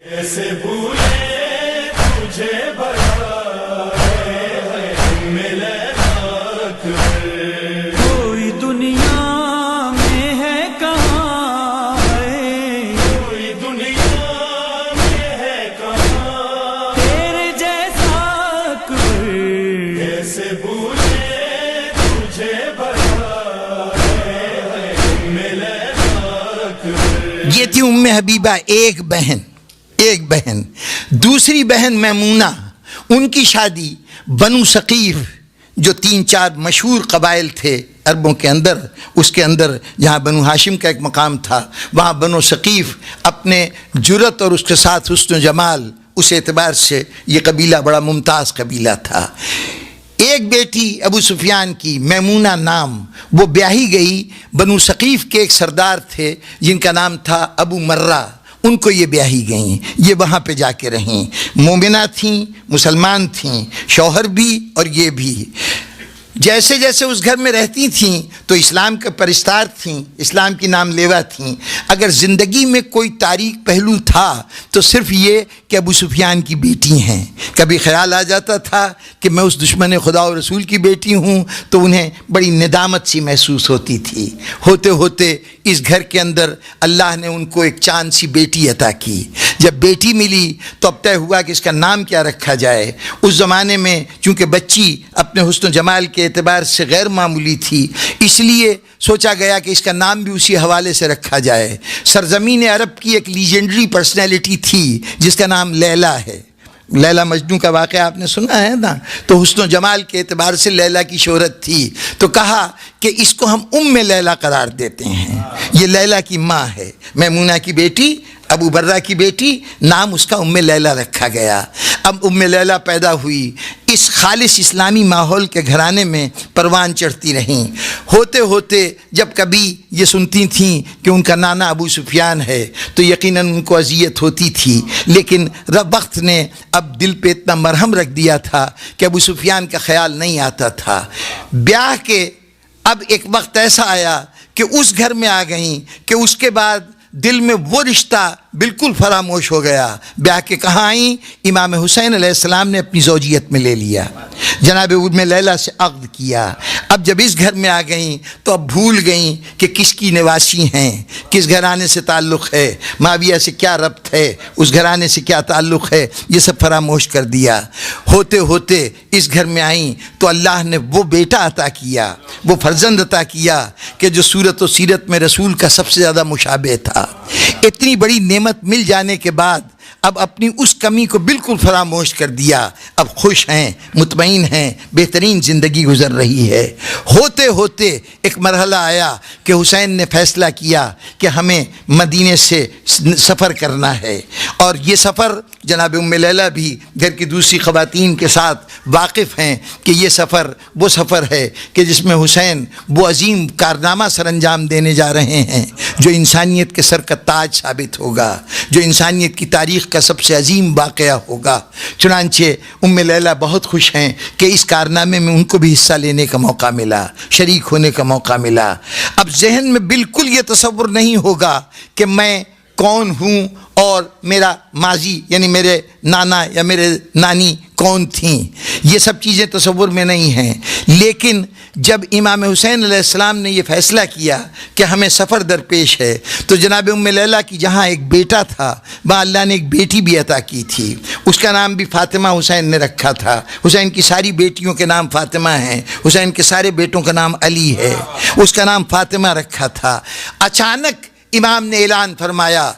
کیسے بھولے تجھے بڑا ملے کوئی دنیا میں ہے کہاں ہے، کوئی دنیا میں ہے کہاں تیرے جیسا کوئی، کیسے بھولے تجھے بڑا ملے یہ تھی ام حبیبہ ایک بہن. دوسری بہن میمونہ، ان کی شادی بنو ثقیف جو 3-4 مشہور قبائل تھے عربوں کے اندر، اس کے اندر جہاں بنو ہاشم کا ایک مقام تھا، وہاں بنو ثقیف اپنے جرت اور اس کے ساتھ حسن و جمال، اس اعتبار سے یہ قبیلہ بڑا ممتاز قبیلہ تھا. ایک بیٹی ابو سفیان کی میمونہ نام، وہ بیاہی گئی. بنو ثقیف کے ایک سردار تھے جن کا نام تھا ابو مرہ، ان کو یہ بیاہی گئیں. یہ وہاں پہ جا کے رہیں، مومنہ تھیں، مسلمان تھیں، شوہر بھی اور یہ بھی. جیسے جیسے اس گھر میں رہتی تھیں تو اسلام کے پرستار تھیں، اسلام کی نام لیوا تھیں. اگر زندگی میں کوئی تاریک پہلو تھا تو صرف یہ کہ ابو سفیان کی بیٹی ہیں. کبھی خیال آ جاتا تھا کہ میں اس دشمن خدا و رسول کی بیٹی ہوں تو انہیں بڑی ندامت سی محسوس ہوتی تھی. ہوتے ہوتے اس گھر کے اندر اللہ نے ان کو ایک چاند سی بیٹی عطا کی. جب بیٹی ملی تو اب طے ہوا کہ اس کا نام کیا رکھا جائے. اس زمانے میں چونکہ بچی اپنے حسن و جمال کے اعتبار سے غیر معمولی تھی، اس لیے سوچا گیا کہ اس کا نام بھی اسی حوالے سے رکھا جائے. سرزمین عرب کی ایک لیجنڈری پرسنالٹی تھی جس کا نام لیلا ہے. لیلا مجنون کا واقعہ آپ نے سنا ہے نا، تو حسن و جمال کے اعتبار سے لیلا کی شہرت تھی. تو کہا کہ اس کو ہم ام لیلا قرار دیتے ہیں. یہ لیلا کی ماں ہے، میمونہ کی بیٹی، ابو برہ کی بیٹی، نام اس کا ام لیلا رکھا گیا. اب ام لیلا پیدا ہوئی، اس خالص اسلامی ماحول کے گھرانے میں پروان چڑھتی رہیں. ہوتے ہوتے جب کبھی یہ سنتی تھیں کہ ان کا نانا ابو سفیان ہے تو یقیناً ان کو اذیت ہوتی تھی، لیکن رب وقت نے اب دل پہ اتنا مرہم رکھ دیا تھا کہ ابو سفیان کا خیال نہیں آتا تھا. بیاہ کے اب ایک وقت ایسا آیا کہ اس گھر میں آ گئیں کہ اس کے بعد دل میں وہ رشتہ بالکل فراموش ہو گیا. بیاہ کے کہاں آئیں؟ امام حسین علیہ السلام نے اپنی زوجیت میں لے لیا، جناب ام لیلا سے عقد کیا. اب جب اس گھر میں آ گئیں تو اب بھول گئیں کہ کس کی نواسی ہیں، کس گھرانے سے تعلق ہے، معاویہ سے کیا ربط ہے، اس گھرانے سے کیا تعلق ہے، یہ سب فراموش کر دیا. ہوتے ہوتے اس گھر میں آئیں تو اللہ نے وہ بیٹا عطا کیا، وہ فرزند عطا کیا کہ جو صورت و سیرت میں رسول کا سب سے زیادہ مشابہ تھا. اتنی بڑی نعمت مل جانے کے بعد اب اپنی اس کمی کو بالکل فراموش کر دیا. اب خوش ہیں، مطمئن ہیں، بہترین زندگی گزر رہی ہے. ہوتے ہوتے ایک مرحلہ آیا کہ حسین نے فیصلہ کیا کہ ہمیں مدینے سے سفر کرنا ہے. اور یہ سفر جناب ام لیلا بھی گھر کی دوسری خواتین کے ساتھ واقف ہیں کہ یہ سفر وہ سفر ہے کہ جس میں حسین وہ عظیم کارنامہ سر انجام دینے جا رہے ہیں جو انسانیت کے سر کا تاج ثابت ہوگا، جو انسانیت کی تاریخ کا سب سے عظیم واقعہ ہوگا. چنانچہ ام لیلا بہت خوش ہیں کہ اس کارنامے میں ان کو بھی حصہ لینے کا موقع ملا، شریک ہونے کا موقع ملا. اب ذہن میں بالکل یہ تصور نہیں ہوگا کہ میں کون ہوں اور میرا ماضی یعنی میرے نانا یا میرے نانی کون تھیں، یہ سب چیزیں تصور میں نہیں ہیں. لیکن جب امام حسین علیہ السلام نے یہ فیصلہ کیا کہ ہمیں سفر درپیش ہے تو جناب ام لیلا کی جہاں ایک بیٹا تھا وہاں اللہ نے ایک بیٹی بھی عطا کی تھی. اس کا نام بھی فاطمہ حسین نے رکھا تھا. حسین کی ساری بیٹیوں کے نام فاطمہ ہیں، حسین کے سارے بیٹوں کا نام علی ہے، اس کا نام فاطمہ رکھا تھا. اچانک امام نے اعلان فرمایا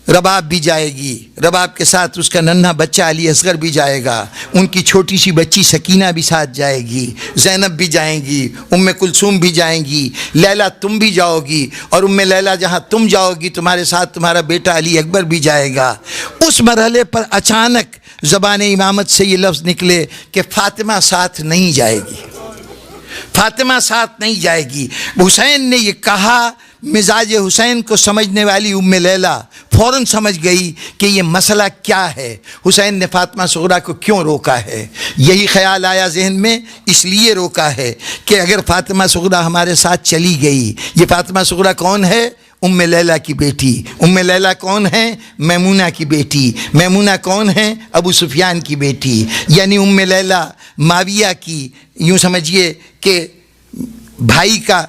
رباب بھی جائے گی، رباب کے ساتھ اس کا ننھا بچہ علی اصغر بھی جائے گا، ان کی چھوٹی سی بچی سکینہ بھی ساتھ جائے گی، زینب بھی جائیں گی، ام کلثوم بھی جائیں گی، لیلا تم بھی جاؤ گی، اور ام لیلا جہاں تم جاؤ گی تمہارے ساتھ تمہارا بیٹا علی اکبر بھی جائے گا. اس مرحلے پر اچانک زبان امامت سے یہ لفظ نکلے کہ فاطمہ ساتھ نہیں جائے گی، فاطمہ ساتھ نہیں جائے گی. حسین نے یہ کہا، مزاج حسین کو سمجھنے والی ام لیلا فوراً سمجھ گئی کہ یہ مسئلہ کیا ہے، حسین نے فاطمہ صغریٰ کو کیوں روکا ہے۔ یہی خیال آیا ذہن میں، اس لیے روکا ہے کہ اگر فاطمہ صغریٰ ہمارے ساتھ چلی گئی، یہ فاطمہ صغریٰ کون ہے؟ ام لیلا کی بیٹی۔ ام لیلا کون ہے؟ میمونہ کی بیٹی۔ میمونہ کون ہے؟ ابو سفیان کی بیٹی۔ یعنی ام لیلا معاویہ کی، یوں سمجھیے کہ بھائی کا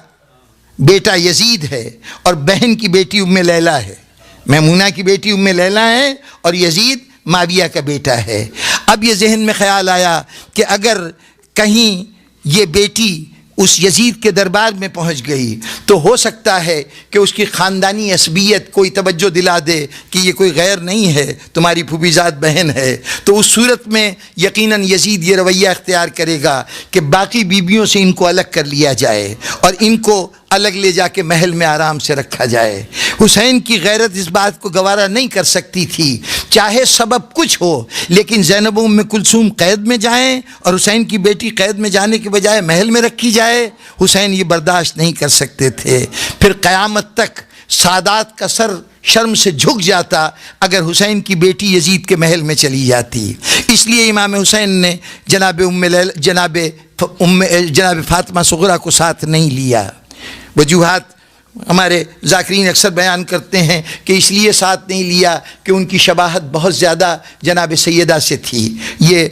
بیٹا یزید ہے اور بہن کی بیٹی ام لیلا ہے۔ میمونہ کی بیٹی ام لیلا ہے اور یزید معاویہ کا بیٹا ہے۔ اب یہ ذہن میں خیال آیا کہ اگر کہیں یہ بیٹی اس یزید کے دربار میں پہنچ گئی تو ہو سکتا ہے کہ اس کی خاندانی عصبیت کوئی توجہ دلا دے کہ یہ کوئی غیر نہیں ہے، تمہاری پھوپھی زاد بہن ہے۔ تو اس صورت میں یقیناً یزید یہ رویہ اختیار کرے گا کہ باقی بیویوں سے ان کو الگ کر لیا جائے اور ان کو الگ لے جا کے محل میں آرام سے رکھا جائے۔ حسین کی غیرت اس بات کو گوارا نہیں کر سکتی تھی، چاہے سبب کچھ ہو، لیکن زینب و ام کلثوم قید میں جائیں اور حسین کی بیٹی قید میں جانے کے بجائے محل میں رکھی جائے، حسین یہ برداشت نہیں کر سکتے تھے۔ پھر قیامت تک سادات کا سر شرم سے جھک جاتا اگر حسین کی بیٹی یزید کے محل میں چلی جاتی۔ اس لیے امام حسین نے جناب فاطمہ صغریٰ کو ساتھ نہیں لیا۔ وجوہات ہمارے ذاکرین اکثر بیان کرتے ہیں کہ اس لیے ساتھ نہیں لیا کہ ان کی شباہت بہت زیادہ جناب سیدہ سے تھی، یہ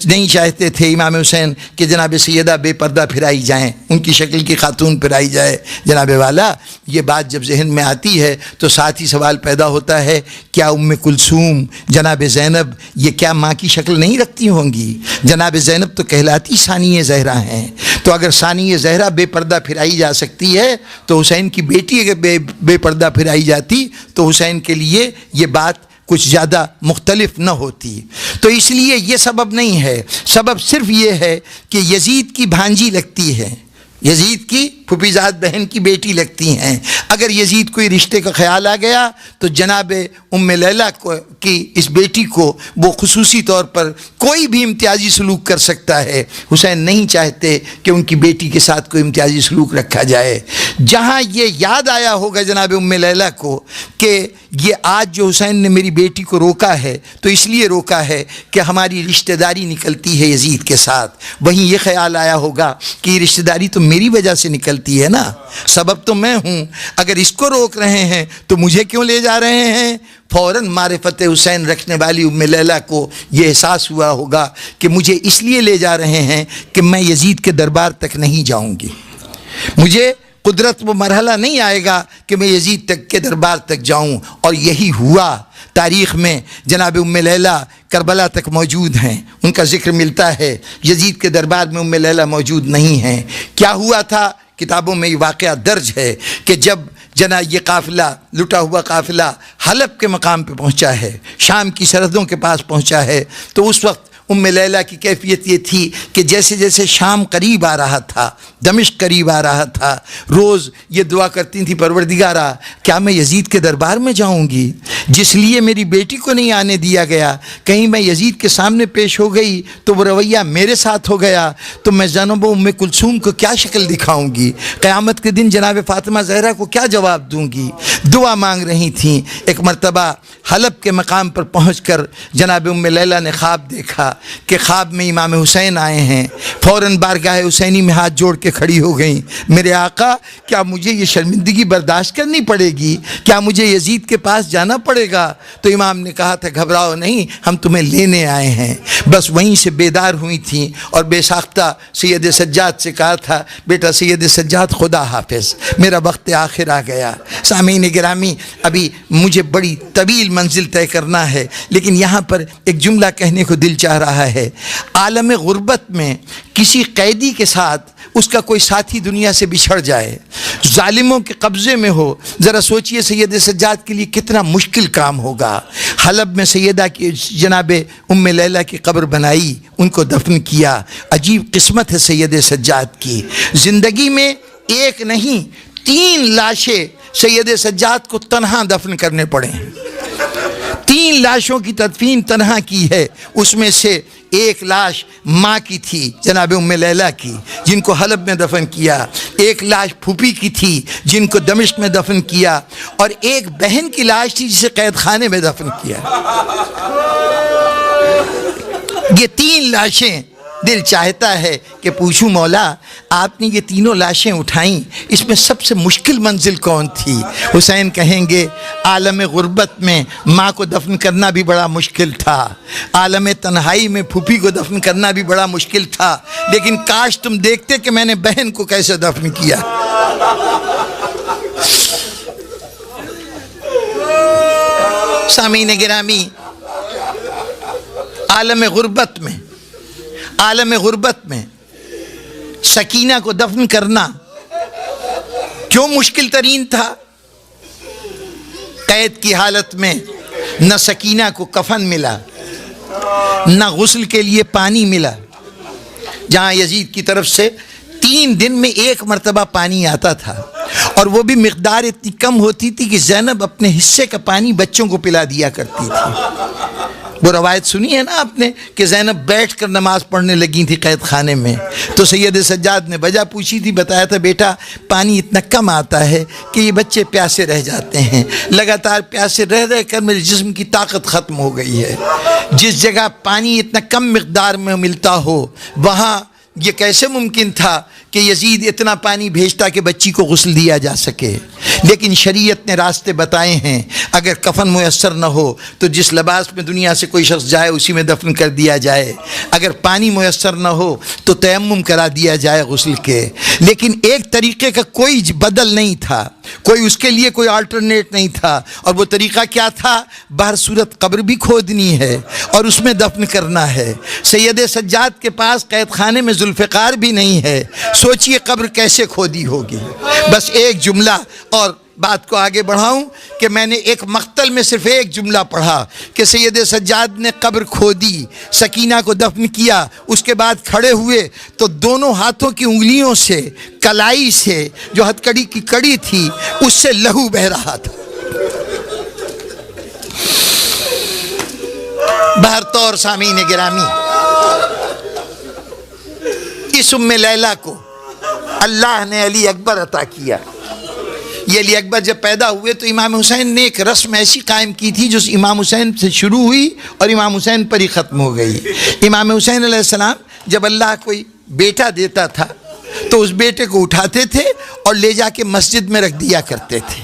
نہیں چاہتے تھے امام حسین کہ جناب سیدہ بے پردہ پھرائی جائیں، ان کی شکل کی خاتون پھرائی جائے۔ جناب والا یہ بات جب ذہن میں آتی ہے تو ساتھ ہی سوال پیدا ہوتا ہے، کیا ام کلثوم جناب زینب یہ کیا ماں کی شکل نہیں رکھتی ہوں گی؟ جناب زینب تو کہلاتی ثانی زہرا ہیں، تو اگر ثانی زہرا بے پردہ پھرائی جا سکتی ہے تو حسین کی بیٹی اگر بے پردہ پھرائی جاتی تو حسین کے لیے یہ بات کچھ زیادہ مختلف نہ ہوتی۔ تو اس لیے یہ سبب نہیں ہے، سبب صرف یہ ہے کہ یزید کی بھانجی لگتی ہے، یزید کی پھوپھی زاد بہن کی بیٹی لگتی ہیں۔ اگر یزید کوئی رشتے کا خیال آ گیا تو جناب ام لیلا کی اس بیٹی کو وہ خصوصی طور پر کوئی بھی امتیازی سلوک کر سکتا ہے۔ حسین نہیں چاہتے کہ ان کی بیٹی کے ساتھ کوئی امتیازی سلوک رکھا جائے۔ جہاں یہ یاد آیا ہوگا جناب ام لیلا کو کہ یہ آج جو حسین نے میری بیٹی کو روکا ہے تو اس لیے روکا ہے کہ ہماری رشتہ داری نکلتی ہے یزید کے ساتھ، وہیں یہ خیال آیا ہوگا کہ یہ رشتہ داری تو میری وجہ سے نکلتی ہے نا، سبب تو میں ہوں، اگر اس کو روک رہے ہیں تو مجھے کیوں لے جا رہے ہیں؟ فوراً معرفت حسین رکھنے والی ام لیلا کو یہ احساس ہوا ہوگا کہ مجھے اس لیے لے جا رہے ہیں کہ میں یزید کے دربار تک نہیں جاؤں گی، مجھے قدرت وہ مرحلہ نہیں آئے گا کہ میں یزید تک کے دربار تک جاؤں۔ اور یہی ہوا۔ تاریخ میں جناب ام لیلا کربلا تک موجود ہیں، ان کا ذکر ملتا ہے، یزید کے دربار میں ام لیلا موجود نہیں ہیں۔ کیا ہوا تھا؟ کتابوں میں یہ واقعہ درج ہے کہ جب یہ قافلہ، لٹا ہوا قافلہ حلب کے مقام پہ پہنچا ہے، شام کی سرحدوں کے پاس پہنچا ہے، تو اس وقت ام لیلا کی کیفیت یہ تھی کہ جیسے جیسے شام قریب آ رہا تھا، دمشق قریب آ رہا تھا، روز یہ دعا کرتی تھی، پروردگارا کیا میں یزید کے دربار میں جاؤں گی؟ جس لیے میری بیٹی کو نہیں آنے دیا گیا، کہیں میں یزید کے سامنے پیش ہو گئی تو وہ رویہ میرے ساتھ ہو گیا تو میں زینب و ام کلثوم کو کیا شکل دکھاؤں گی؟ قیامت کے دن جناب فاطمہ زہرا کو کیا جواب دوں گی؟ دعا مانگ رہی تھیں۔ ایک مرتبہ حلب کے مقام پر پہنچ کر جناب ام لیلا نے خواب دیکھا کہ خواب میں امام حسین آئے ہیں، فوراً بارگاہ حسینی میں ہاتھ جوڑ کے کھڑی ہو گئیں، میرے آقا کیا مجھے یہ شرمندگی برداشت کرنی پڑے گی؟ کیا مجھے یزید کے پاس جانا پڑے گا؟ تو امام نے کہا تھا گھبراؤ نہیں، ہم تمہیں لینے آئے ہیں۔ بس وہیں سے بیدار ہوئی تھیں اور بے ساختہ سید سجاد سے کہا تھا بیٹا سید سجاد خدا حافظ، میرا وقت آخر آ گیا۔ سامعین گرامی، ابھی مجھے بڑی طویل منزل طے کرنا ہے، لیکن یہاں پر ایک جملہ کہنے کو دل چاہ رہا ہے۔ عالم غربت میں کسی قیدی کے ساتھ اس کا کوئی ساتھی دنیا سے بچھڑ جائے، ظالموں کے قبضے میں ہو، ذرا سوچئے سید سجاد کے لیے کتنا مشکل کام ہوگا۔ حلب میں سیدہ کی جناب ام لیلا کی قبر بنائی، ان کو دفن کیا۔ عجیب قسمت ہے سید سجاد کی، زندگی میں ایک نہیں 3 لاشیں سید سجاد کو تنہا دفن کرنے پڑے ہیں، 3 لاشوں کی تدفین تنہا کی ہے، اس میں سے ایک لاش ماں کی تھی جناب ام لیلہ کی، جن کو حلب میں دفن کیا، ایک لاش پھوپھی کی تھی جن کو دمشق میں دفن کیا، اور ایک بہن کی لاش تھی جسے قید خانے میں دفن کیا۔ یہ 3 لاشیں دل چاہتا ہے کہ پوچھوں مولا آپ نے یہ تینوں لاشیں اٹھائیں، اس میں سب سے مشکل منزل کون تھی؟ حسین کہیں گے عالم غربت میں ماں کو دفن کرنا بھی بڑا مشکل تھا، عالم تنہائی میں پھوپھی کو دفن کرنا بھی بڑا مشکل تھا، لیکن کاش تم دیکھتے کہ میں نے بہن کو کیسے دفن کیا۔ سامعین گرامی، عالم غربت میں سکینہ کو دفن کرنا کیوں مشکل ترین تھا؟ قید کی حالت میں نہ سکینہ کو کفن ملا، نہ غسل کے لیے پانی ملا، جہاں یزید کی طرف سے 3 دن میں 1 مرتبہ پانی آتا تھا، اور وہ بھی مقدار اتنی کم ہوتی تھی کہ زینب اپنے حصے کا پانی بچوں کو پلا دیا کرتی تھی۔ وہ روایت سنی ہے نا آپ نے کہ زینب بیٹھ کر نماز پڑھنے لگی تھی قید خانے میں، تو سید سجاد نے وجہ پوچھی تھی، بتایا تھا بیٹا پانی اتنا کم آتا ہے کہ یہ بچے پیاسے رہ جاتے ہیں، لگاتار پیاسے رہ رہ کر میرے جسم کی طاقت ختم ہو گئی ہے۔ جس جگہ پانی اتنا کم مقدار میں ملتا ہو وہاں یہ کیسے ممکن تھا کہ یزید اتنا پانی بھیجتا کہ بچی کو غسل دیا جا سکے؟ لیکن شریعت نے راستے بتائے ہیں، اگر کفن میسر نہ ہو تو جس لباس میں دنیا سے کوئی شخص جائے اسی میں دفن کر دیا جائے، اگر پانی میسر نہ ہو تو تیمم کرا دیا جائے غسل کے، لیکن ایک طریقے کا کوئی بدل نہیں تھا، کوئی اس کے لیے کوئی آلٹرنیٹ نہیں تھا، اور وہ طریقہ کیا تھا؟ بہر صورت قبر بھی کھودنی ہے اور اس میں دفن کرنا ہے۔ سید سجاد کے پاس قید خانے میں ذوالفقار بھی نہیں ہے، سوچئے قبر کیسے کھودی ہوگی۔ بس ایک جملہ، اور بات کو آگے بڑھاؤں کہ میں نے ایک مقتل میں صرف ایک جملہ پڑھا کہ سید سجاد نے قبر کھودی، سکینہ کو دفن کیا، اس کے بعد کھڑے ہوئے تو دونوں ہاتھوں کی انگلیوں سے، کلائی سے جو ہتھ کڑی کی کڑی تھی اس سے لہو بہہ رہا تھا۔ بہرطور سامعین گرامی، اس ام لیلہ کو اللہ نے علی اکبر عطا کیا۔ یہ علی اکبر جب پیدا ہوئے تو امام حسین نے ایک رسم ایسی قائم کی تھی جو امام حسین سے شروع ہوئی اور امام حسین پر ہی ختم ہو گئی۔ امام حسین علیہ السلام جب اللہ کوئی بیٹا دیتا تھا تو اس بیٹے کو اٹھاتے تھے اور لے جا کے مسجد میں رکھ دیا کرتے تھے،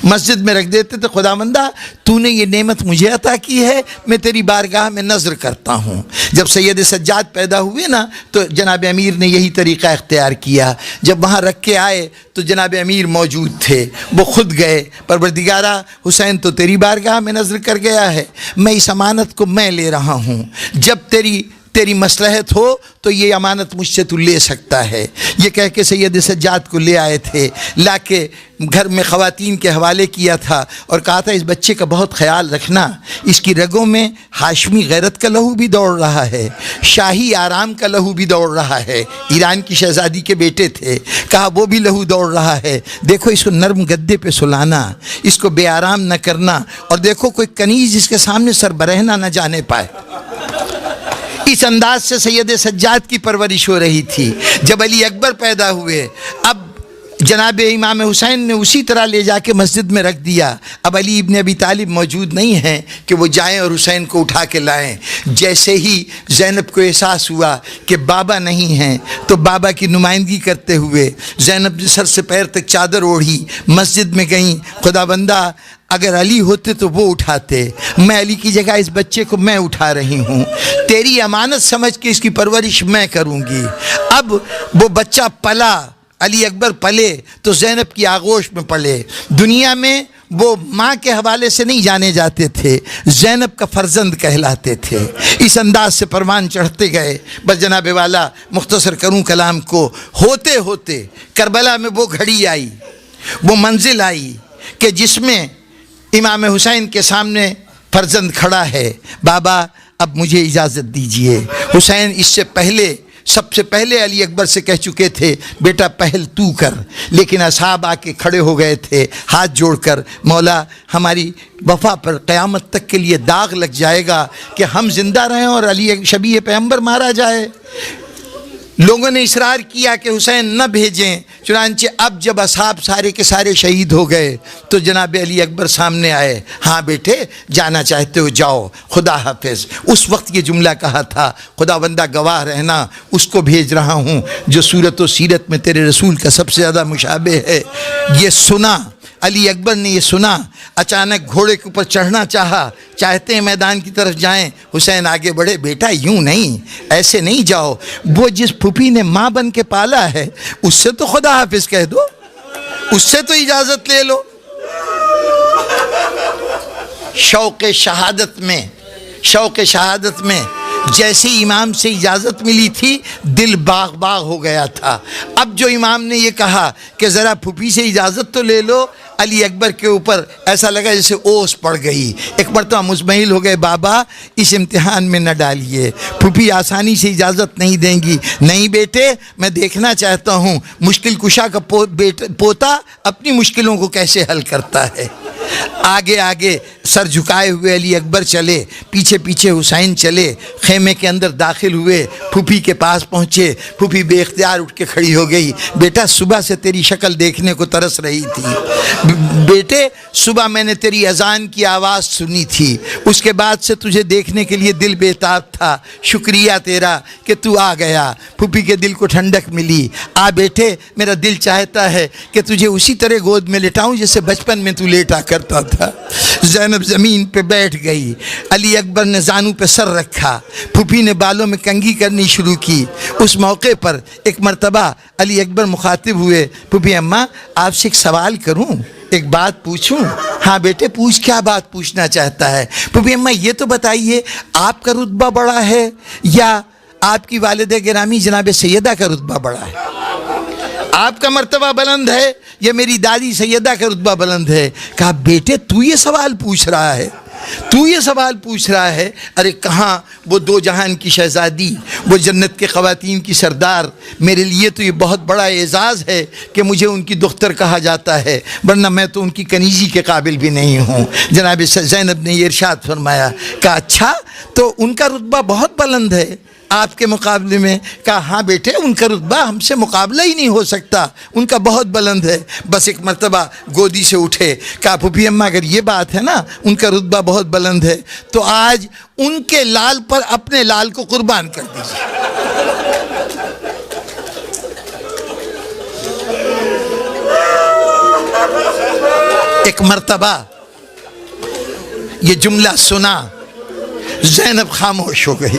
مسجد میں رکھ دیتے تھے، خداوندہ تو نے یہ نعمت مجھے عطا کی ہے، میں تیری بارگاہ میں نذر کرتا ہوں۔ جب سید سجاد پیدا ہوئے نا تو جناب امیر نے یہی طریقہ اختیار کیا، جب وہاں رکھ کے آئے تو جناب امیر موجود تھے، وہ خود گئے، پروردگارہ حسین تو تیری بارگاہ میں نذر کر گیا ہے، میں اس امانت کو میں لے رہا ہوں، جب تیری مصلحت ہو تو یہ امانت مجھ سے تو لے سکتا ہے۔ یہ کہہ کے سید سجاد کو لے آئے تھے، لا کے گھر میں خواتین کے حوالے کیا تھا اور کہا تھا اس بچے کا بہت خیال رکھنا، اس کی رگوں میں ہاشمی غیرت کا لہو بھی دوڑ رہا ہے، شاہی آرام کا لہو بھی دوڑ رہا ہے، ایران کی شہزادی کے بیٹے تھے، کہا وہ بھی لہو دوڑ رہا ہے، دیکھو اس کو نرم گدے پہ سلانا، اس کو بے آرام نہ کرنا، اور دیکھو کوئی کنیز اس کے سامنے سر برہنہ نہ جانے پائے۔ اس انداز سے سید سجاد کی پرورش ہو رہی تھی۔ جب علی اکبر پیدا ہوئے، اب جناب امام حسین نے اسی طرح لے جا کے مسجد میں رکھ دیا۔ اب علی ابن ابی طالب موجود نہیں ہیں کہ وہ جائیں اور حسین کو اٹھا کے لائیں۔ جیسے ہی زینب کو احساس ہوا کہ بابا نہیں ہیں تو بابا کی نمائندگی کرتے ہوئے زینب نے سر سے پیر تک چادر اوڑھی، مسجد میں گئیں، خدا بندہ اگر علی ہوتے تو وہ اٹھاتے، میں علی کی جگہ اس بچے کو میں اٹھا رہی ہوں، تیری امانت سمجھ کے اس کی پرورش میں کروں گی۔ اب وہ بچہ پلا، علی اکبر پلے تو زینب کی آغوش میں پلے۔ دنیا میں وہ ماں کے حوالے سے نہیں جانے جاتے تھے، زینب کا فرزند کہلاتے تھے۔ اس انداز سے پروان چڑھتے گئے۔ بس جناب والا مختصر کروں کلام کو، ہوتے ہوتے کربلا میں وہ گھڑی آئی، وہ منزل آئی کہ جس میں امام حسین کے سامنے فرزند کھڑا ہے، بابا اب مجھے اجازت دیجئے۔ حسین اس سے پہلے سب سے پہلے علی اکبر سے کہہ چکے تھے بیٹا پہل تو کر، لیکن اصحاب آ کے کھڑے ہو گئے تھے ہاتھ جوڑ کر، مولا ہماری وفا پر قیامت تک کے لیے داغ لگ جائے گا کہ ہم زندہ رہیں اور علی شبیہ پیغمبر مارا جائے۔ لوگوں نے اصرار کیا کہ حسین نہ بھیجیں، چنانچہ اب جب اصحاب سارے کے سارے شہید ہو گئے تو جناب علی اکبر سامنے آئے، ہاں بیٹے جانا چاہتے ہو جاؤ، خدا حافظ۔ اس وقت یہ جملہ کہا تھا، خدا بندہ گواہ رہنا اس کو بھیج رہا ہوں جو صورت و سیرت میں تیرے رسول کا سب سے زیادہ مشابہ ہے۔ یہ سنا علی اکبر نے، یہ سنا، اچانک گھوڑے کے اوپر چڑھنا چاہتے ہیں میدان کی طرف جائیں، حسین آگے بڑھے، بیٹا یوں نہیں، ایسے نہیں جاؤ، وہ جس پھوپھی نے ماں بن کے پالا ہے اس سے تو خدا حافظ کہہ دو، اس سے تو اجازت لے لو۔ شوق شہادت میں جیسے امام سے اجازت ملی تھی دل باغ باغ ہو گیا تھا۔ اب جو امام نے یہ کہا کہ ذرا پھوپھی سے اجازت تو لے لو، علی اکبر کے اوپر ایسا لگا جیسے اوس پڑ گئی، ایک مرتبہ مزمحل ہو گئے، بابا اس امتحان میں نہ ڈالیے، پھوپھی آسانی سے اجازت نہیں دیں گی۔ نہیں بیٹے میں دیکھنا چاہتا ہوں مشکل کشا کا پوتا اپنی مشکلوں کو کیسے حل کرتا ہے۔ آگے آگے سر جھکائے ہوئے علی اکبر چلے، پیچھے پیچھے حسین چلے، خیمے کے اندر داخل ہوئے، پھوپھی کے پاس پہنچے، پھوپھی بے اختیار اٹھ کے کھڑی ہو گئی، بیٹا صبح سے تیری شکل دیکھنے کو ترس رہی تھی، بیٹے صبح میں نے تیری اذان کی آواز سنی تھی، اس کے بعد سے تجھے دیکھنے کے لیے دل بےتاب تھا، شکریہ تیرا کہ تو آ گیا، پھوپھی کے دل کو ٹھنڈک ملی، آ بیٹے میرا دل چاہتا ہے کہ تجھے اسی طرح گود میں لٹاؤں جیسے بچپن میں تو لیٹا کرتا تھا۔ زینب زمین پہ بیٹھ گئی، علی اکبر نے زانو پہ سر رکھا، پھوپھی نے بالوں میں کنگھی کرنی شروع کی۔ اس موقع پر ایک مرتبہ علی اکبر مخاطب ہوئے، پھوپھی اماں آپ سے ایک سوال کروں، ایک بات پوچھوں؟ ہاں بیٹے پوچھ، کیا بات پوچھنا چاہتا ہے؟ پھوپھی اماں یہ تو بتائیے آپ کا رتبہ بڑا ہے یا آپ کی والدہ گرامی جناب سیدہ کا رتبہ بڑا ہے؟ آپ کا مرتبہ بلند ہے یا میری دادی سیدہ کا رتبہ بلند ہے؟ کہا بیٹے تو یہ سوال پوچھ رہا ہے، ارے کہاں وہ دو جہان کی شہزادی، وہ جنت کے خواتین کی سردار، میرے لیے تو یہ بہت بڑا اعزاز ہے کہ مجھے ان کی دختر کہا جاتا ہے، ورنہ میں تو ان کی کنیزی کے قابل بھی نہیں ہوں۔ جناب زینب نے یہ ارشاد فرمایا، کہا اچھا تو ان کا رتبہ بہت بلند ہے آپ کے مقابلے میں؟ کہا ہاں بیٹے ان کا رتبہ ہم سے مقابلہ ہی نہیں ہو سکتا، ان کا بہت بلند ہے۔ بس ایک مرتبہ گودی سے اٹھے، کہا پھوپھی اماں اگر یہ بات ہے نا ان کا رتبہ بہت بلند ہے تو آج ان کے لال پر اپنے لال کو قربان کر دیجیے۔ ایک مرتبہ یہ جملہ سنا، زینب خاموش ہو گئی،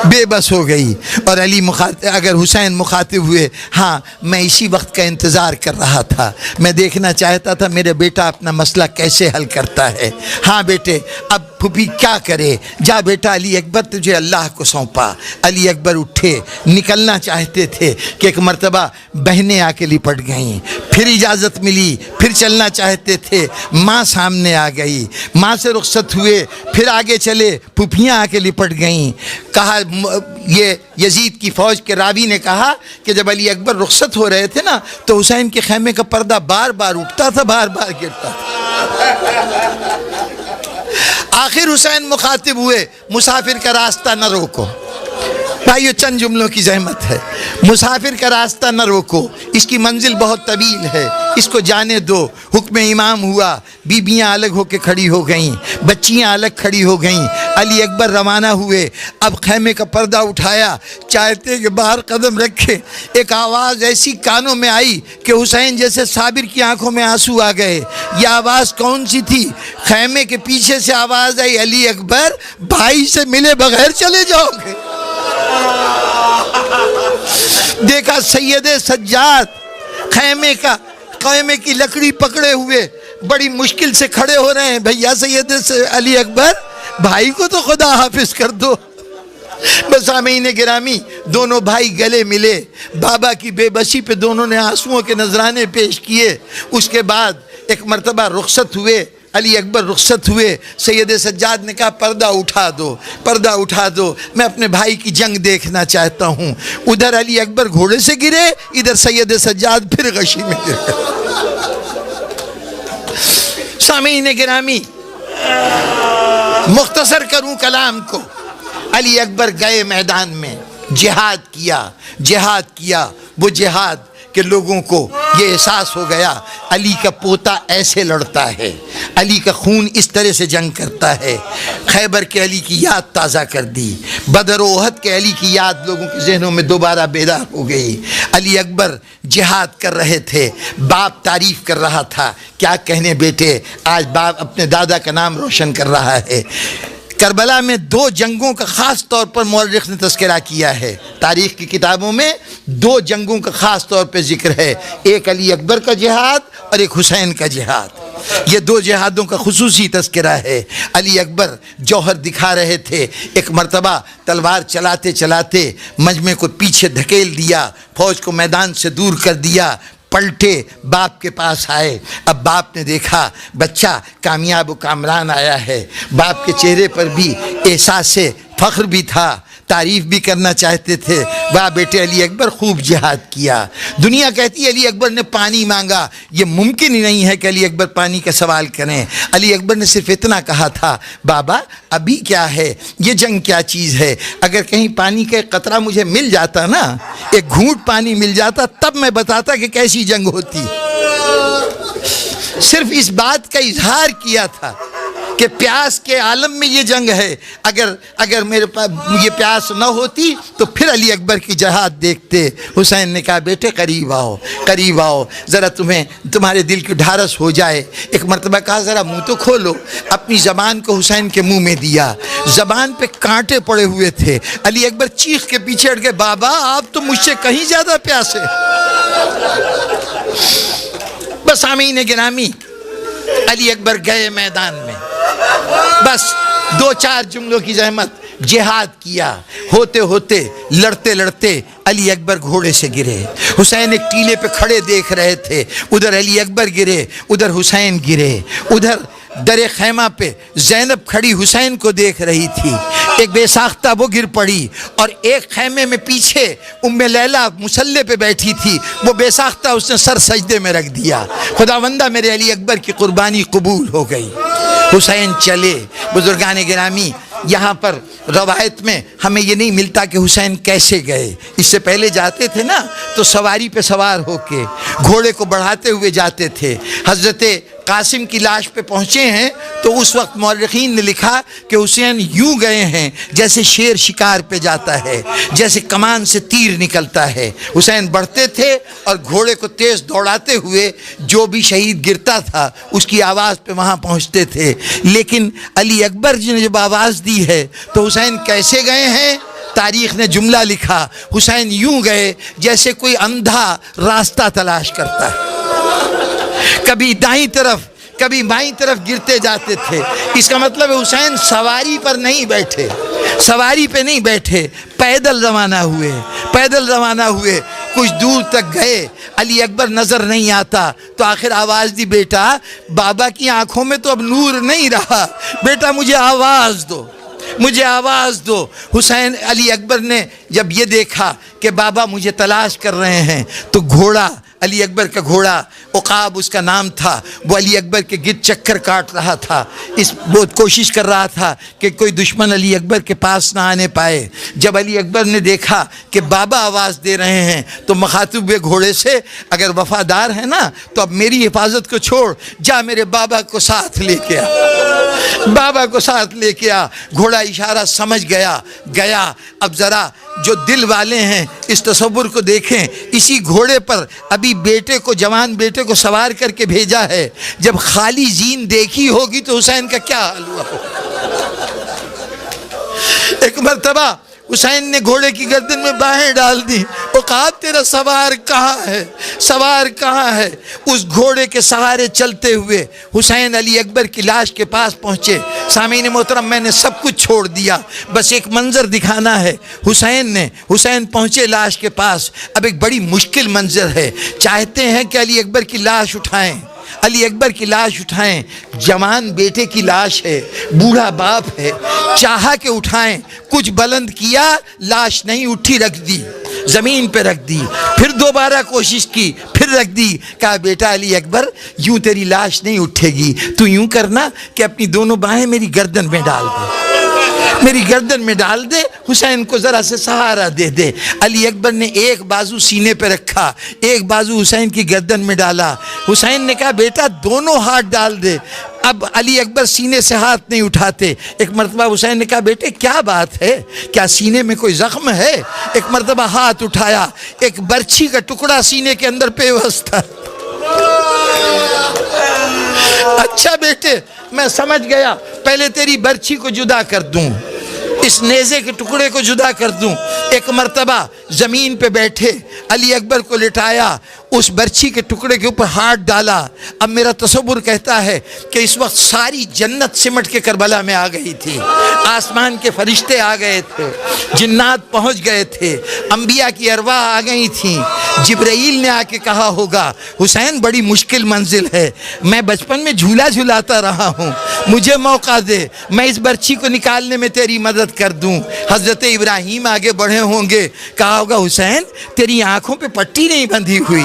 بے بس ہو گئی، اور اگر حسین مخاطب ہوئے، ہاں میں اسی وقت کا انتظار کر رہا تھا، میں دیکھنا چاہتا تھا میرا بیٹا اپنا مسئلہ کیسے حل کرتا ہے۔ ہاں بیٹے اب پھوپھی کیا کرے؟ جا بیٹا علی اکبر تجھے اللہ کو سونپا۔ علی اکبر اٹھے، نکلنا چاہتے تھے کہ ایک مرتبہ بہنیں آ کے لپٹ گئیں، پھر اجازت ملی، پھر چلنا چاہتے تھے، ماں سامنے آ گئی، ماں سے رخصت ہوئے، پھر آگے چلے، پھوپھیاں آ کے لپٹ گئیں۔ کہا یہ یزید کی فوج کے راوی نے کہا کہ جب علی اکبر رخصت ہو رہے تھے نا تو حسین کے خیمے کا پردہ بار بار اٹھتا تھا، بار بار گرتا تھا۔ آخر حسین مخاطب ہوئے، مسافر کا راستہ نہ روکو۔ بھائیو چند جملوں کی زحمت ہے، مسافر کا راستہ نہ روکو، اس کی منزل بہت طویل ہے، اس کو جانے دو۔ حکم امام ہوا، بیبیاں الگ ہو کے کھڑی ہو گئیں، بچیاں الگ کھڑی ہو گئیں، علی اکبر روانہ ہوئے۔ اب خیمے کا پردہ اٹھایا، چاہتے کہ باہر قدم رکھے، ایک آواز ایسی کانوں میں آئی کہ حسین جیسے صابر کی آنکھوں میں آنسو آ گئے۔ یہ آواز کون سی تھی؟ خیمے کے پیچھے سے آواز آئی، علی اکبر بھائی سے ملے بغیر چلے جاؤ گے؟ دیکھا سید سجاد خیمے کی لکڑی پکڑے ہوئے بڑی مشکل سے کھڑے ہو رہے ہیں، بھیا سید علی اکبر بھائی کو تو خدا حافظ کر دو۔ بس سامعین گرامی دونوں بھائی گلے ملے، بابا کی بے بسی پہ دونوں نے آنسوؤں کے نذرانے پیش کیے۔ اس کے بعد ایک مرتبہ رخصت ہوئے، علی اکبر رخصت ہوئے. سید سجاد نے کہا پردہ اٹھا دو، پردہ اٹھا دو، میں اپنے بھائی کی جنگ دیکھنا چاہتا ہوں. ادھر علی اکبر گھوڑے سے گرے، ادھر سید سجاد پھر غشی میں گر گئے. سامعین گرامی، مختصر کروں کلام کو. علی اکبر گئے میدان میں، جہاد کیا، جہاد کیا. وہ جہاد کہ لوگوں کو یہ احساس ہو گیا علی کا پوتا ایسے لڑتا ہے، علی کا خون اس طرح سے جنگ کرتا ہے. خیبر کے علی کی یاد تازہ کر دی. بدر و احد کے علی کی یاد لوگوں کے ذہنوں میں دوبارہ بیدار ہو گئی. علی اکبر جہاد کر رہے تھے، باپ تعریف کر رہا تھا. کیا کہنے بیٹے، آج باپ اپنے دادا کا نام روشن کر رہا ہے. کربلا میں 2 جنگوں کا خاص طور پر مورخ نے تذکرہ کیا ہے. تاریخ کی کتابوں میں 2 جنگوں کا خاص طور پہ ذکر ہے، ایک علی اکبر کا جہاد اور ایک حسین کا جہاد. یہ 2 جہادوں کا خصوصی تذکرہ ہے. علی اکبر جوہر دکھا رہے تھے. ایک مرتبہ تلوار چلاتے چلاتے مجمع کو پیچھے دھکیل دیا، فوج کو میدان سے دور کر دیا. پلٹے، باپ کے پاس آئے. اب باپ نے دیکھا بچہ کامیاب و کامران آیا ہے. باپ کے چہرے پر بھی احساس فخر بھی تھا، تعریف بھی کرنا چاہتے تھے. واہ بیٹے علی اکبر خوب جہاد کیا. دنیا کہتی ہے علی اکبر نے پانی مانگا. یہ ممکن ہی نہیں ہے کہ علی اکبر پانی کا سوال کریں. علی اکبر نے صرف اتنا کہا تھا، بابا ابھی کیا ہے، یہ جنگ کیا چیز ہے. اگر کہیں پانی کا ایک قطرہ مجھے مل جاتا نا، ایک گھونٹ پانی مل جاتا، تب میں بتاتا کہ کیسی جنگ ہوتی. صرف اس بات کا اظہار کیا تھا کہ پیاس کے عالم میں یہ جنگ ہے. اگر میرے پاس یہ پیاس نہ ہوتی تو پھر علی اکبر کی جہاد دیکھتے. حسین نے کہا بیٹے قریب آؤ، قریب آؤ، ذرا تمہارے دل کی ڈھارس ہو جائے. ایک مرتبہ کہا ذرا منہ تو کھولو. اپنی زبان کو حسین کے منہ میں دیا. زبان پہ کانٹے پڑے ہوئے تھے. علی اکبر چیخ کے پیچھے ہٹ گئے، بابا آپ تو مجھ سے کہیں زیادہ پیاسے. بس سامعین گرامی، علی اکبر گئے میدان میں. بس 2-4 جملوں کی زحمت. جہاد کیا، ہوتے ہوتے لڑتے لڑتے علی اکبر گھوڑے سے گرے. حسین ایک ٹیلے پہ کھڑے دیکھ رہے تھے. ادھر علی اکبر گرے، ادھر حسین گرے. ادھر در خیمہ پہ زینب کھڑی حسین کو دیکھ رہی تھی. ایک بے ساختہ وہ گر پڑی، اور ایک خیمے میں پیچھے ام لیلہ مصلے پہ بیٹھی تھی. وہ بے ساختہ اس نے سر سجدے میں رکھ دیا. خداوندہ میرے علی اکبر کی قربانی قبول ہو گئی. حسین چلے. بزرگان گرامی، یہاں پر روایت میں ہمیں یہ نہیں ملتا کہ حسین کیسے گئے. اس سے پہلے جاتے تھے نا تو سواری پہ سوار ہو کے گھوڑے کو بڑھاتے ہوئے جاتے تھے. حضرت قاسم کی لاش پہ پہنچے ہیں تو اس وقت مورخین نے لکھا کہ حسین یوں گئے ہیں جیسے شیر شکار پہ جاتا ہے، جیسے کمان سے تیر نکلتا ہے. حسین بڑھتے تھے اور گھوڑے کو تیز دوڑاتے ہوئے جو بھی شہید گرتا تھا اس کی آواز پہ وہاں پہنچتے تھے. لیکن علی اکبر جی نے جب آواز دی ہے تو حسین کیسے گئے ہیں؟ تاریخ نے جملہ لکھا، حسین یوں گئے جیسے کوئی اندھا راستہ تلاش کرتا ہے. کبھی دائیں طرف کبھی بائیں طرف گرتے جاتے تھے. اس کا مطلب ہے حسین سواری پر نہیں بیٹھے، سواری پہ نہیں بیٹھے، پیدل روانہ ہوئے. پیدل روانہ ہوئے، کچھ دور تک گئے. علی اکبر نظر نہیں آتا تو آخر آواز دی، بیٹا بابا کی آنکھوں میں تو اب نور نہیں رہا، بیٹا مجھے آواز دو، مجھے آواز دو. حسین علی اکبر نے جب یہ دیکھا کہ بابا مجھے تلاش کر رہے ہیں تو گھوڑا، علی اکبر کا گھوڑا عقاب اس کا نام تھا، وہ علی اکبر کے گرد چکر کاٹ رہا تھا. بہت کوشش کر رہا تھا کہ کوئی دشمن علی اکبر کے پاس نہ آنے پائے. جب علی اکبر نے دیکھا کہ بابا آواز دے رہے ہیں تو مخاطب ہوئے گھوڑے سے، اگر وفادار ہے نا تو اب میری حفاظت کو چھوڑ، جا میرے بابا کو ساتھ لے کے آ، بابا کو ساتھ لے کے آ. گھوڑا اشارہ سمجھ گیا. اب ذرا جو دل والے ہیں اس تصور کو دیکھیں، اسی گھوڑے پر ابھی بیٹے کو، جوان بیٹے کو سوار کر کے بھیجا ہے. جب خالی زین دیکھی ہوگی تو حسین کا کیا حال ہوا ہوگا. ایک مرتبہ حسین نے گھوڑے کی گردن میں باہیں ڈال دی. عقاب تیرا سوار کہاں ہے، سوار کہاں ہے؟ اس گھوڑے کے سہارے چلتے ہوئے حسین علی اکبر کی لاش کے پاس پہنچے. سامعین محترم، میں نے سب کچھ چھوڑ دیا، بس ایک منظر دکھانا ہے. حسین پہنچے لاش کے پاس. اب ایک بڑی مشکل منظر ہے. چاہتے ہیں کہ علی اکبر کی لاش اٹھائیں، علی اکبر کی لاش اٹھائیں، جوان بیٹے کی لاش ہے، بوڑھا باپ ہے، چاہا کہ اٹھائیں، کچھ بلند کیا، لاش نہیں اٹھی، رکھ دی، زمین پہ رکھ دی، پھر دوبارہ کوشش کی، پھر رکھ دی، کہا بیٹا علی اکبر یوں تیری لاش نہیں اٹھے گی، تو یوں کرنا کہ اپنی دونوں باہیں میری گردن میں ڈال دے، میری گردن میں ڈال دے، حسین کو ذرا سے سہارا دے دے۔ علی اکبر نے ایک بازو سینے پہ رکھا، ایک بازو حسین کی گردن میں ڈالا، حسین نے کہا بیٹا دونوں ہاتھ ڈال دے۔ اب علی اکبر سینے سے ہاتھ نہیں اٹھاتے۔ ایک مرتبہ حسین نے کہا بیٹے کیا بات ہے، کیا سینے میں کوئی زخم ہے؟ ایک مرتبہ ہاتھ اٹھایا، ایک برچھی کا ٹکڑا سینے کے اندر پیوست تھا۔ اچھا بیٹے میں سمجھ گیا، پہلے تیری برچھی کو جدا کر دوں، اس نیزے کے ٹکڑے کو جدا کر دوں۔ ایک مرتبہ زمین پہ بیٹھے، علی اکبر کو لٹایا، اس برچھی کے ٹکڑے کے اوپر ہاتھ ڈالا۔ اب میرا تصور کہتا ہے کہ اس وقت ساری جنت سمٹ کے کربلا میں آ گئی تھی، آسمان کے فرشتے آ گئے تھے، جنات پہنچ گئے تھے، انبیاء کی ارواح آ گئی تھیں۔ جبرائیل نے آ کے کہا ہوگا حسین بڑی مشکل منزل ہے، میں بچپن میں جھولا جھلاتا رہا ہوں، مجھے موقع دے، میں اس برچھی کو نکالنے میں تیری مدد کر دوں۔ حضرت ابراہیم آگے بڑھے ہوں گے، کہا ہوگا حسین تیری آنکھوں پہ پٹی نہیں بندھی ہوئی،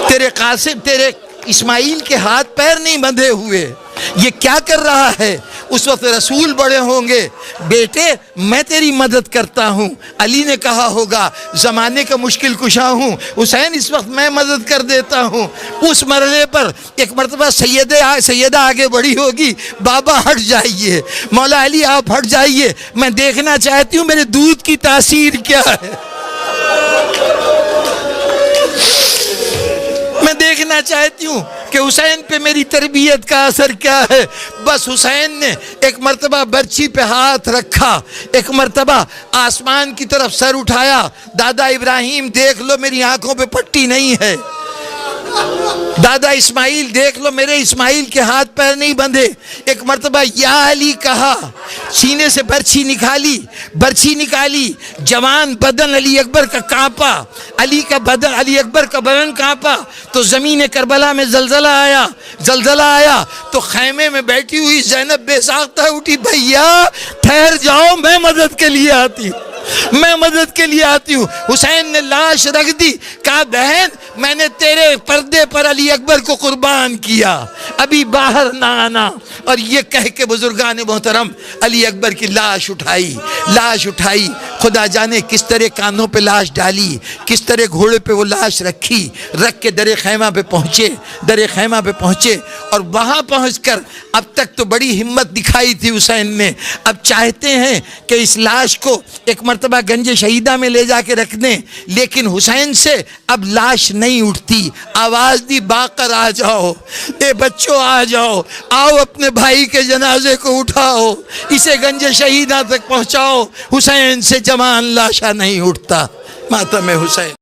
تیرے قاسم تیرے اسماعیل کے ہاتھ پیر نہیں بندھے ہوئے، یہ کیا کر رہا ہے؟ اس وقت رسول بڑے ہوں گے، بیٹے میں تیری مدد کرتا ہوں۔ علی نے کہا ہوگا زمانے کا مشکل کشا ہوں، حسین اس وقت میں مدد کر دیتا ہوں۔ اس مرحلے پر ایک مرتبہ سیدہ آگے بڑھی ہوگی، بابا ہٹ جائیے، مولا علی آپ ہٹ جائیے، میں دیکھنا چاہتی ہوں میرے دودھ کی تاثیر کیا ہے، میں دیکھنا چاہتی ہوں کہ حسین پہ میری تربیت کا اثر کیا ہے۔ بس حسین نے ایک مرتبہ برچھی پہ ہاتھ رکھا، ایک مرتبہ آسمان کی طرف سر اٹھایا، دادا ابراہیم دیکھ لو میری آنکھوں پہ پٹی نہیں ہے، دادا اسماعیل دیکھ لو میرے اسماعیل کے ہاتھ پیر نہیں بندھے۔ ایک مرتبہ یا علی کہا، سینے سے برچھی نکالی، جوان بدن علی اکبر کا کانپا، علی اکبر کا بدن کانپا تو زمین کربلا میں زلزلہ آیا تو خیمے میں بیٹھی ہوئی زینب بے ساختہ اٹھی، بھیا ٹھہر جاؤ میں مدد کے لیے آتی ہوں، حسین نے لاش رکھ دی، کہا بہن میں نے تیرے پردے پر علی اکبر کو قربان کیا، ابھی باہر نہ آنا۔ اور یہ کہہ کے بزرگان محترم علی اکبر کی لاش اٹھائی، خدا جانے کس طرح کاندھوں پہ لاش ڈالی، کس طرح گھوڑے پہ وہ لاش رکھ کے در خیمہ پہ پہنچے اور وہاں پہنچ کر اب تک تو بڑی ہمت دکھائی تھی حسین نے، اب چاہتے ہیں کہ اس لاش کو ایک مرتبہ گنج شہیدہ میں لے جا کے رکھ دیں، لیکن حسین سے اب لاش نہیں اٹھتی۔ آواز دی باقر آ جاؤ، اے بچوں آ جاؤ، آؤ اپنے بھائی کے جنازے کو اٹھاؤ، اسے گنج شہیدہ تک پہنچاؤ، حسین سے جوان لاشا نہیں اٹھتا۔ ماتم حسین۔